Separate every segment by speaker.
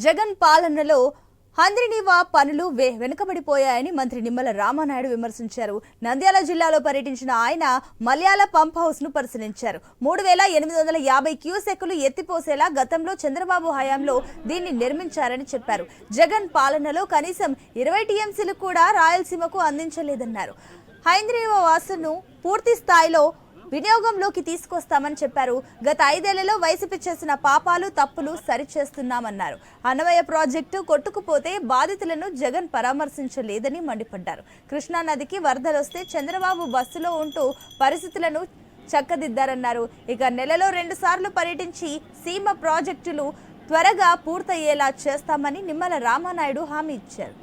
Speaker 1: జగన్ పాలనలో హంద్రినీవా పనులు వెనుకబడిపోయాయని మంత్రి నిమ్మల రామానాయుడు విమర్శించారు. నంద్యాల జిల్లాలో పర్యటించిన ఆయన మల్యాల పంప్ హౌస్ ను పరిశీలించారు. 3850 క్యూసెక్కులు ఎత్తిపోసేలా గతంలో చంద్రబాబు హయాంలో దీన్ని నిర్మించారని చెప్పారు. జగన్ పాలనలో కనీసం 20 టీఎంసీలు కూడా రాయలసీమకు అందించలేదన్నారు. హంద్రినీవా వాసును పూర్తి స్థాయిలో వినియోగంలోకి తీసుకొస్తామని చెప్పారు. గత 5 ఏళ్లలో వైసీపీ చేసిన పాపాలు తప్పులు సరిచేస్తున్నామన్నారు. అన్నమయ్య ప్రాజెక్టు కొట్టుకుపోతే బాధితులను జగన్ పరామర్శించలేదని మండిపడ్డారు. కృష్ణానదికి వరదలొస్తే చంద్రబాబు బస్సులో ఉంటూ పరిస్థితులను చక్కదిద్దారన్నారు. ఇక నెలలో 2 సార్లు పర్యటించి సీమ ప్రాజెక్టులు త్వరగా పూర్తయ్యేలా చేస్తామని నిమ్మల రామానాయుడు హామీ ఇచ్చారు.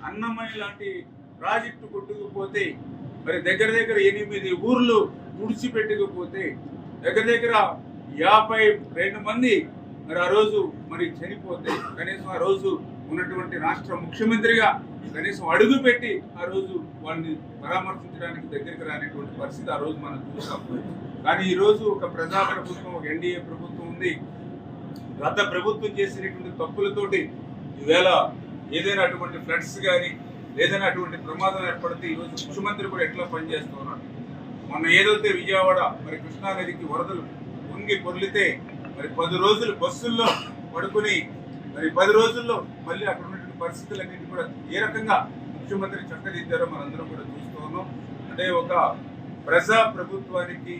Speaker 2: అన్నమయ్య లాంటి ప్రాజెక్టు కొట్టుకుపోతే మరి దగ్గర 8 ఊర్లు తుడిచిపెట్టకపోతే దగ్గర 52 మంది మరి ఆ రోజు మరి చనిపోతే కనీసం ఆ రోజు ఉన్నటువంటి రాష్ట్ర ముఖ్యమంత్రిగా కనీసం అడుగు పెట్టి ఆ రోజు వాళ్ళని పరామర్శించడానికి దగ్గరికి రానటువంటి పరిస్థితి ఆ రోజు మనం చూసాం. కానీ ఈ రోజు ఒక ప్రజా ప్రభుత్వం, ఒక ఎన్డీఏ ప్రభుత్వం ఉంది. గత ప్రభుత్వం చేసినటువంటి తప్పులతోటి ఈవేళ ఏదైనా అటువంటి ఫ్లడ్స్ కానీ ఏదైనా అటువంటి ప్రమాదం ఏర్పడితే ఈరోజు ముఖ్యమంత్రి కూడా ఎట్లా పనిచేస్తున్నారు. మొన్న ఏదైతే విజయవాడ మరి కృష్ణానదికి వరదలు పొంగి పొర్లితే మరి 10 రోజులు బస్సుల్లో పడుకుని మరి 10 రోజుల్లో మళ్ళీ అక్కడ ఉన్నటువంటి పరిస్థితులన్నింటి కూడా ఏ రకంగా ముఖ్యమంత్రి చక్కదిద్దారో మనందరం కూడా చూస్తూ ఉన్నాం. అంటే ఒక ప్రజా ప్రభుత్వానికి